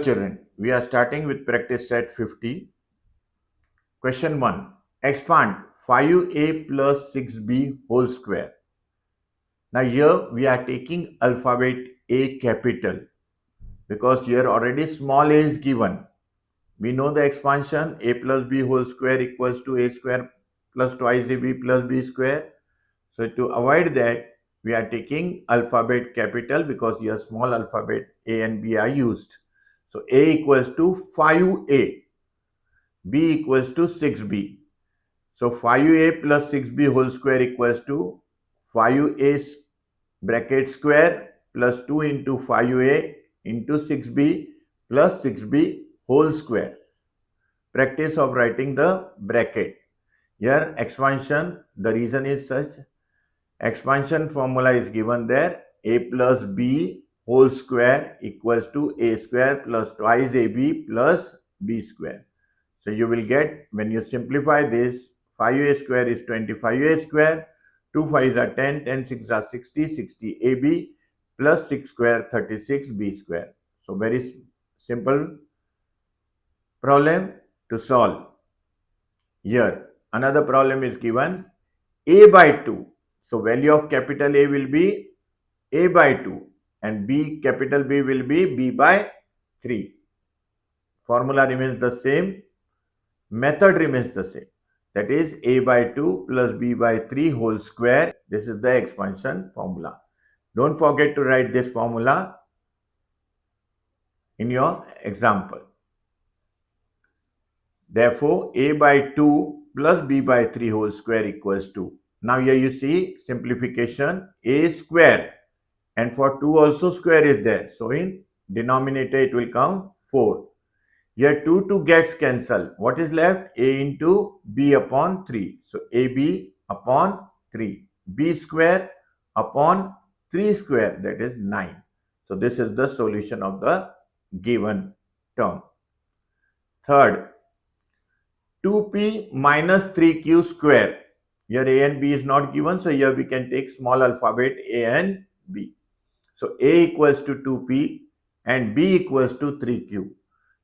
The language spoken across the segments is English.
Children, we are starting with practice set 50. Question 1. Expand 5a plus 6b whole square. Now here we are taking alphabet A capital because here already small a is given. We know the expansion a plus b whole square equals to a square plus twice ab plus b square. So to avoid that, we are taking alphabet capital because here small alphabet a and b are used. So a equals to 5a, b equals to 6b. So 5a plus 6b whole square equals to 5a bracket square plus 2 into 5a into 6b plus 6b whole square. Practice of writing the bracket. Here expansion, the reason is such. Expansion formula is given there. A plus b whole square equals to a square plus twice ab plus b square. So you will get, when you simplify this, 5a square is 25a square, 2 5s are 10, 10 6 are 60, 60ab plus 6 square 36b square. So very simple problem to solve. Here another problem is given, a by 2. So value of capital A will be a by 2 and b capital B will be b by 3. Formula remains the same. Method remains the same. That is a by 2 plus b by 3 whole square. This is the expansion formula. Don't forget to write this formula in your example. Therefore, a by 2 plus b by 3 whole square equals 2. Now here you see simplification, a square, and for 2 also square is there. So in denominator it will come 4. Here 2 gets cancelled. What is left? A into b upon 3. So ab upon 3. b square upon 3 square, that is 9. So this is the solution of the given term. Third, 2p minus 3q square. Here a and b is not given, so here we can take small alphabet a and b. So a equals to 2p and b equals to 3q.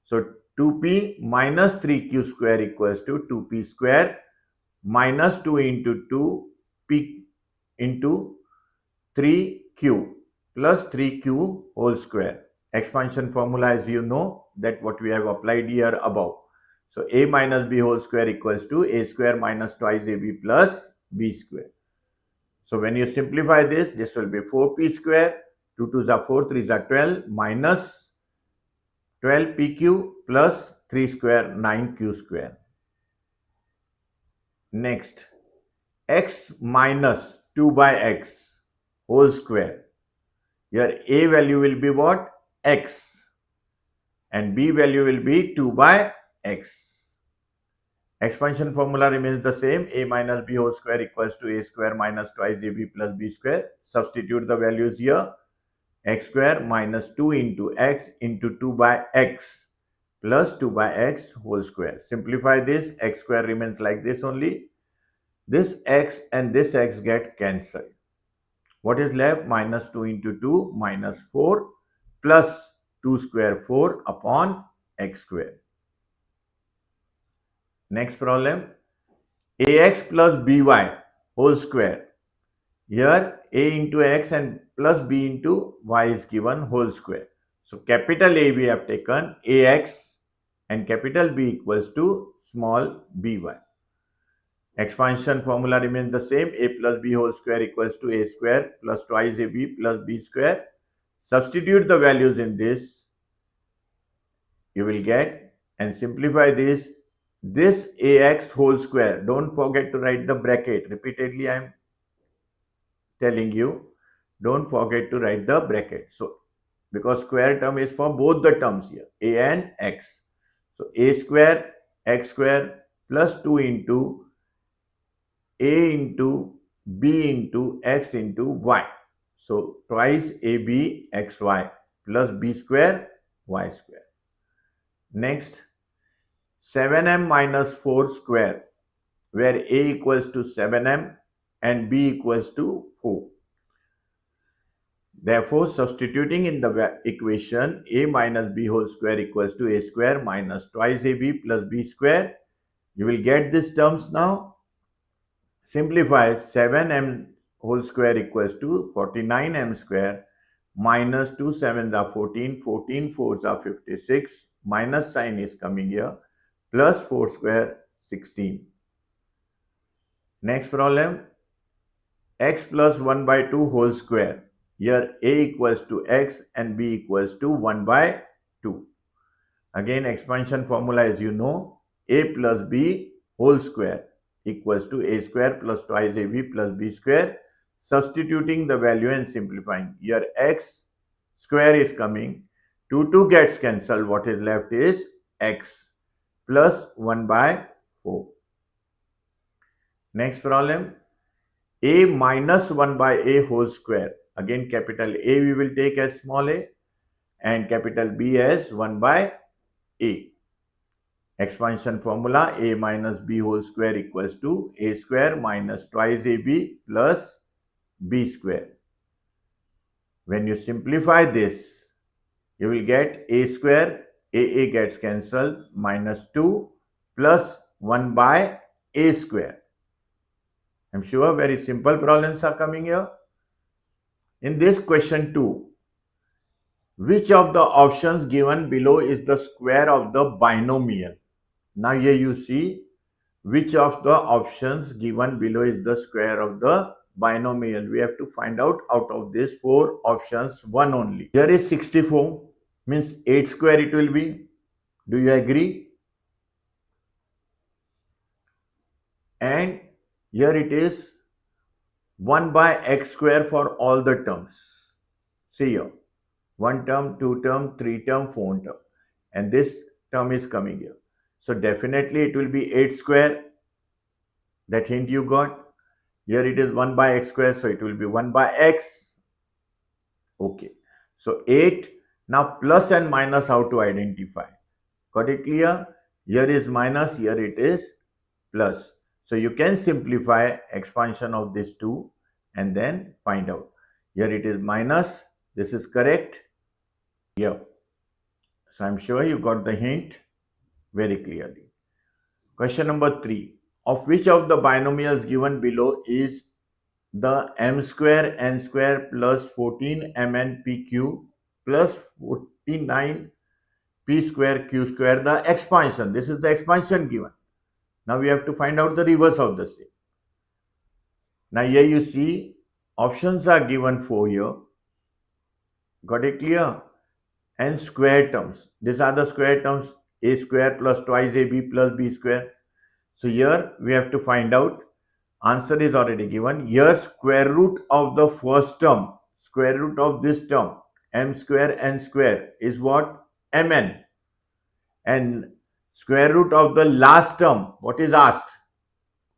So 2p minus 3q square equals to 2p square minus 2 into 2p into 3q plus 3q whole square. Expansion formula, as you know, that what we have applied here above. So a minus b whole square equals to a square minus twice ab plus b square. So when you simplify this will be 4p square, 2 2s are 4, 3s are 12, minus 12pq plus 3 square, 9q square. Next, x minus 2 by x whole square. Here a value will be what? X. And b value will be 2 by x. Expansion formula remains the same. A minus b whole square equals to a square minus twice ab plus b square. Substitute the values here. X square minus 2 into x into 2 by x plus 2 by x whole square. Simplify this. X square remains like this only. This x and this x get cancelled. What is left? Minus 2 into 2 minus 4 plus 2 square 4 upon x square. Next problem, ax plus by whole square. Here a into x and plus b into y is given whole square. So capital A we have taken ax and capital B equals to small by. Expansion formula remains the same. A plus b whole square equals to a square plus twice ab plus b square. Substitute the values in this. You will get, and simplify this. This ax whole square, don't forget to write the bracket. Repeatedly I am telling you, don't forget to write the bracket. So because square term is for both the terms here, a and x. So a square x square plus 2 into a into b into x into y. So twice ab xy plus b square y square. Next, 7m minus 4 square, where a equals to 7m and b equals to 4. Therefore, substituting in the equation a minus b whole square equals to a square minus twice ab plus b square, you will get these terms now. Simplify 7m whole square equals to 49m square minus 2 7s are 14, 14 4s are 56, minus sign is coming here, plus 4 square 16. Next problem, x plus 1 by 2 whole square. Here a equals to x and b equals to 1 by 2. Again, expansion formula as you know, a plus b whole square equals to a square plus twice ab plus b square. Substituting the value and simplifying. Here x square is coming. 2 gets cancelled. What is left is x plus 1 by 4. Next problem, a minus 1 by a whole square. Again, capital A we will take as small a and capital B as 1 by a. Expansion formula, a minus b whole square equals to a square minus twice ab plus b square. When you simplify this, you will get a square, a gets cancelled, minus 2 plus 1 by a square. I'm sure very simple problems are coming here. In this question 2, which of the options given below is the square of the binomial? Now here you see which of the options given below is the square of the binomial. We have to find out of these 4 options one only. Here is 64, means 8 square it will be. Do you agree? And here it is 1 by x square for all the terms. See here, 1 term, 2 term, 3 term, 4 term, and this term is coming here. So definitely it will be 8 square. That hint you got. Here it is 1 by x square, so it will be 1 by x. Okay. So 8. Now plus and minus how to identify. Got it clear? Here is minus, here it is plus. So you can simplify expansion of these two and then find out. Here it is minus. This is correct. Here. So I'm sure you got the hint very clearly. Question number 3. Of which of the binomials given below is the m square n square plus 14 mn pq plus 49 p square q square the expansion? This is the expansion given. Now we have to find out the reverse of the same. Now here you see options are given for here. Got it clear? And square terms. These are the square terms, a square plus twice ab plus b square. So here we have to find out. Answer is already given. Here square root of the first term, square root of this term, m square n square is what? Mn. And square root of the last term, what is asked?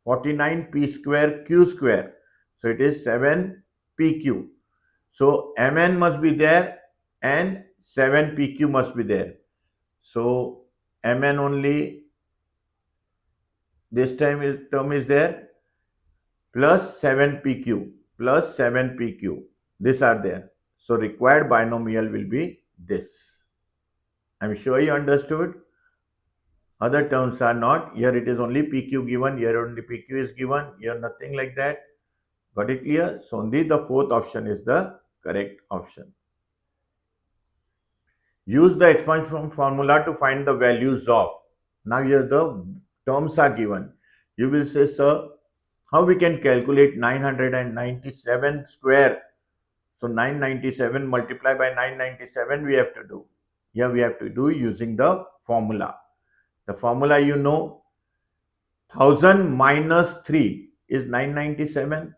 49 p square q square. So it is 7 pq. So mn must be there and 7 pq must be there. So mn only this term is there, plus 7 pq plus 7 pq. These are there. So required binomial will be this. I'm sure you understood. Other terms are not. Here it is only pq given. Here only pq is given. Here nothing like that. Got it clear? So only the 4th option is the correct option. Use the expansion formula to find the values of. Now here the terms are given. You will say, sir, how we can calculate 997 square? So 997 multiplied by 997 we have to do. Here we have to do using the formula. The formula you know, 1000 minus 3 is 997.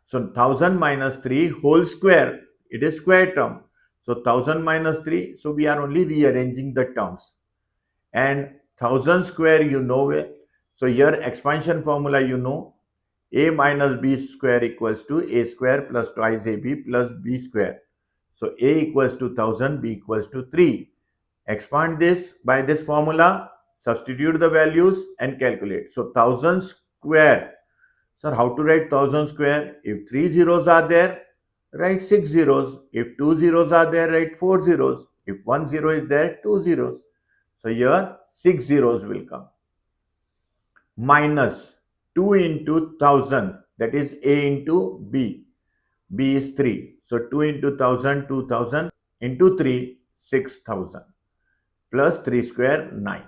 So 1000 minus 3 whole square, it is square term. So 1000 minus 3, so we are only rearranging the terms. And 1000 square you know, so here expansion formula you know, a minus b square equals to a square plus twice ab plus b square. So a equals to 1000, b equals to 3. Expand this by this formula, substitute the values and calculate. So 1000 square. Sir, how to write 1000 square? If 3 zeros are there, write 6 zeros. If 2 zeros are there, write 4 zeros. If 1 zero is there, 2 zeros. So here 6 zeros will come. Minus 2 into 1000, that is A into B. B is 3. So 2 into 1000, 2000 into 3, 6000. Plus 3 square, 9.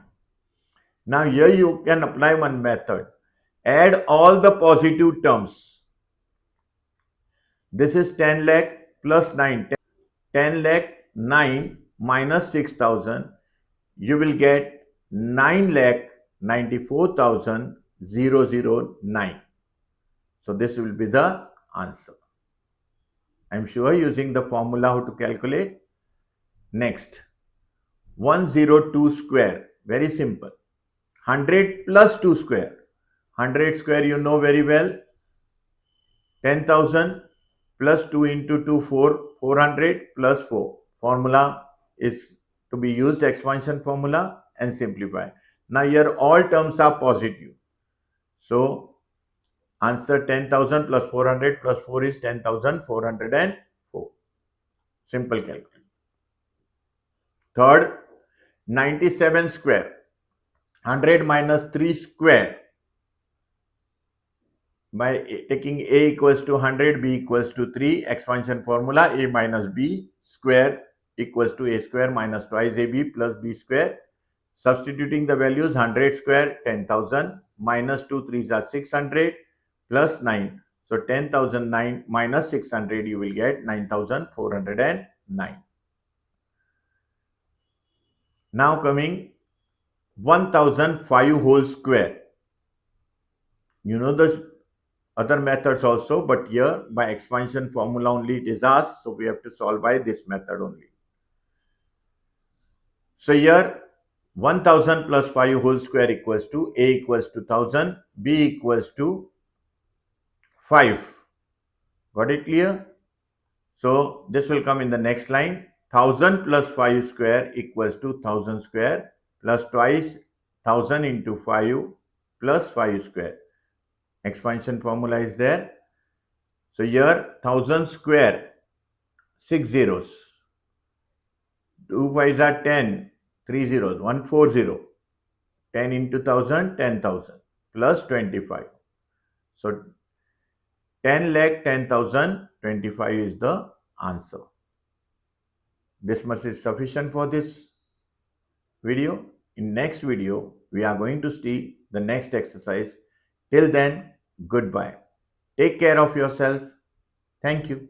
Now here you can apply one method. Add all the positive terms. This is 10 lakh plus 9. 10 lakh 9 minus 6000. You will get 9 lakh 94,009. So this will be the answer. I am sure using the formula how to calculate. Next, 102 square. Very simple. 100 plus 2 square. 100 square you know very well. 10,000 plus 2 into 2, 4. 400 plus 4. Formula is to be used, expansion formula, and simplify. Now here all terms are positive. So answer 10,000 plus 400 plus 4 is 10,404. Simple calculation. Third, 97 square. 100 minus 3 square. By taking A equals to 100, B equals to 3, expansion formula, A minus B square equals to A square minus twice AB plus B square. Substituting the values, 100 square, 10,000, minus 2 3s are 600, plus 9. So 10,009 minus 600, you will get 9,409. Now coming 1005 whole square. You know the other methods also, but here by expansion formula only it is asked, so we have to solve by this method only. So here 1000 plus 5 whole square equals to A equals to 1000, B equals to 5. Got it clear? So this will come in the next line. 1000 plus 5 square equals to 1000 square plus twice 1000 into 5 plus 5 square. Expansion formula is there. So here 1000 square, 6 zeros. 2 5s are 10, 3 zeros, 140. 10 into 1000, 10,000 plus 25. So 10 lakh 10,025 is the answer. This much is sufficient for this video. In next video, we are going to see the next exercise. Till then, goodbye. Take care of yourself. Thank you.